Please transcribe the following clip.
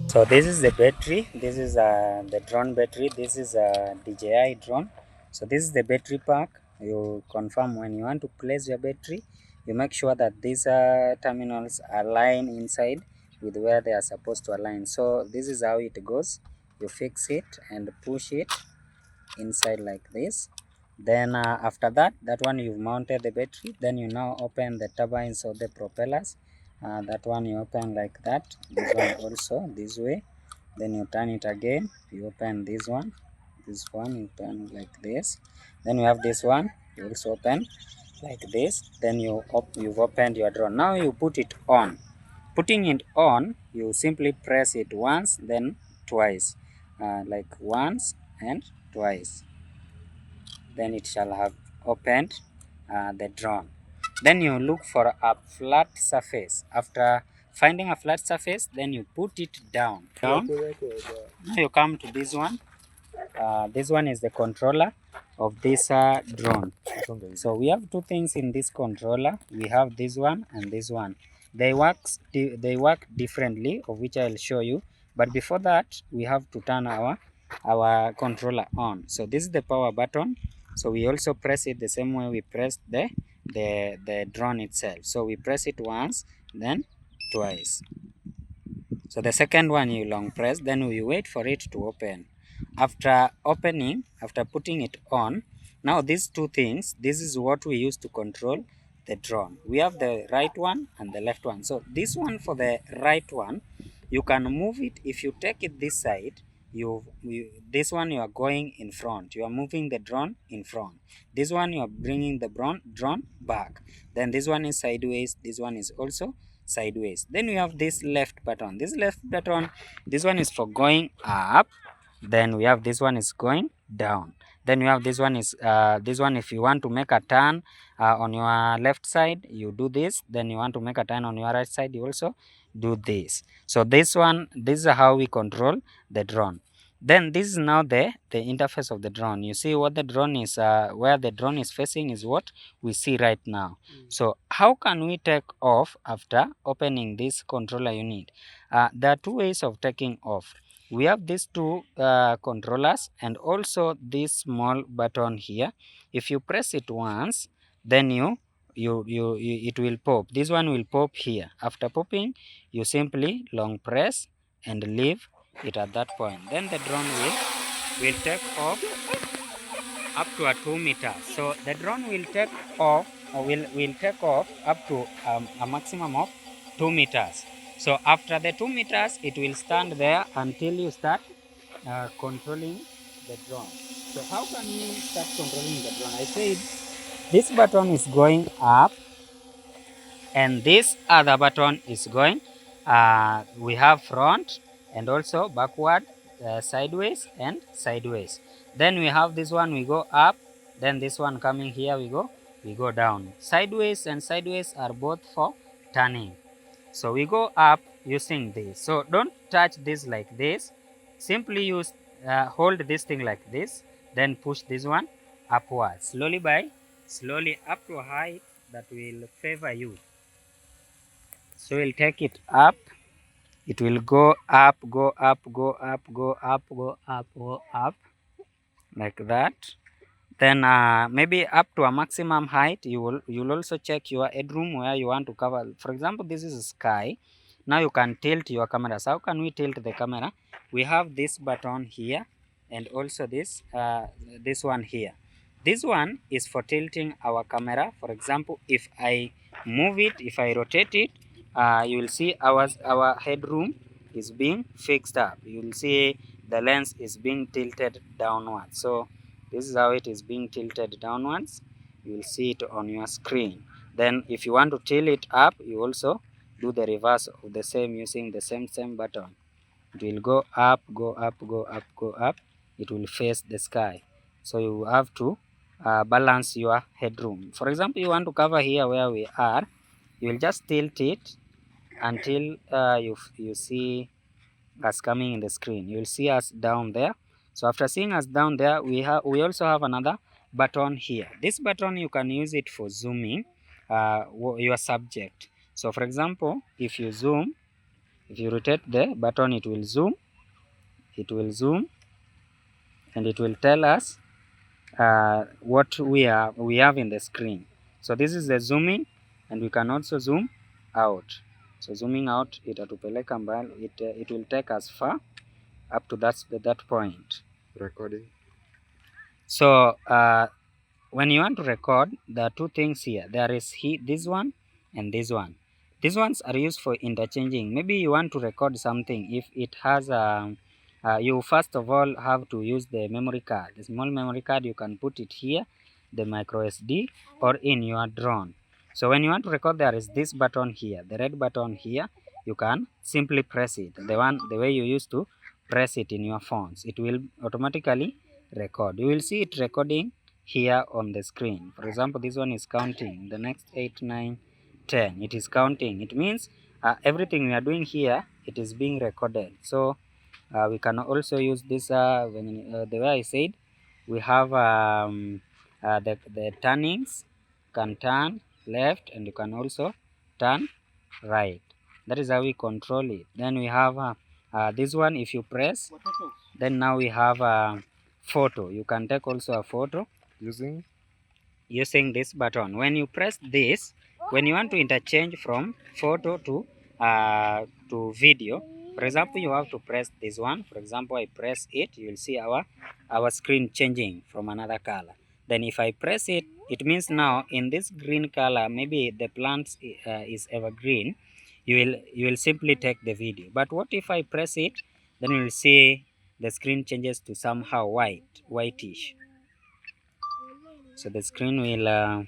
So this is the battery. This is the drone battery. This is a DJI drone. So this is the battery pack. You confirm when you want to place your battery. You make sure that these terminals align inside with where they are supposed to align. So this is how it goes. You fix it and push it inside like this. Then after that one you've mounted the battery. Then you now open the turbines or the propellers. That one you open like that. This one also this way. Then you turn it again, you open this one you open like this. Then you have this one, you also open like this. Then you've opened your drone. Now you put it on. Putting it on, you simply press it once, then twice, like once and twice. Then it shall have opened the drone. Then you look for a flat surface. After finding a flat surface, then you put it down. Now you come to this one. This one is the controller of this drone. So we have two things in this controller. We have this one and this one. They work differently, of which I'll show you. But before that, we have to turn our controller on. So this is the power button. So we also press it the same way we press the drone itself. So we press it once, then twice. So the second one you long press, then we wait for it to open. After opening, after putting it on, now these two things, this is what we use to control the drone. We have the right one and the left one. So this one, for the right one, you can move it. If you take it this side, this one you are going in front, you are moving the drone in front. This one you are bringing the drone back. Then this one is sideways, this one is also sideways. Then we have this left button. This left button, this one is for going up. Then we have this one is going down. Then we have this one is this one, if you want to make a turn on your left side, you do this. Then you want to make a turn on your right side, you also do this. So this is how we control the drone. Then this is now the interface of the drone. You see what the drone is, where the drone is facing is what we see right now. So how can we take off after opening this controller unit? There are two ways of taking off. We have these two controllers and also this small button here. If you press it once, then it will pop. This one will pop here. After popping, you simply long press and leave it at that point. Then the drone will take off up to a 2 meters. So the drone will take off will take off up to a maximum of 2 meters. So after the 2 meters, it will stand there until you start controlling the drone. So how can you start controlling the drone? I said this button is going up and this other button is going, we have front and also backward, sideways and sideways. Then we have this one, we go up. Then this one coming here, we go down. Sideways and sideways are both for turning. So we go up using this. So don't touch this like this. Simply use hold this thing like this, then push this one upwards slowly up to a height that will favor you. So we'll take it up. It will go up, go up, go up, go up, go up, go up, like that. Then maybe up to a maximum height. You'll also check your headroom where you want to cover. For example, this is sky. Now you can tilt your camera. So how can we tilt the camera? We have this button here and also this one here. This one is for tilting our camera. For example, if I move it, if I rotate it, you will see our headroom is being fixed up. You will see the lens is being tilted downwards. So this is how it is being tilted downwards. You will see it on your screen. Then if you want to tilt it up, you also do the reverse of the same using the same button. It will go up, go up, go up, go up. It will face the sky. So you have to balance your headroom. For example, you want to cover here where we are. You will just tilt it until you see us coming in the screen. You will see us down there. So after seeing us down there, we also have another button here. This button, you can use it for zooming your subject. So for example, if you zoom, If you rotate the button, it will zoom, and it will tell us what we have in the screen. So this is the zooming, and we can also zoom out. So zooming out itatupeleka mbali, it will take us far up to that point. Recording. So when you want to record, there are two things here. There is this one and this one. These ones are used for interchanging. Maybe you want to record something. If it has you first of all have to use the memory card. The small memory card, you can put it here, the micro SD, or in your drone. So when you want to record, there is this button here, the red button here. You can simply press it, the way you used to press it in your phones. It will automatically record. You will see it recording here on the screen. For example, this one is counting. The next 8, 9, 10. It is counting. It means everything we are doing here, it is being recorded. So we can also use this the way I said, we have the turnings. You can turn left, and you can also turn right. That is how we control it. Then we have this one. If you press, then now we have a photo. You can take also a photo using this button. When you press this, when you want to interchange from photo to video, for example, you have to press this one. For example, I press it, you will see our screen changing from another color. Then if I press it, it means now in this green color, maybe the plant is evergreen, you will simply take the video. But what if I press it, then you will see the screen changes to somehow whitish. So the screen will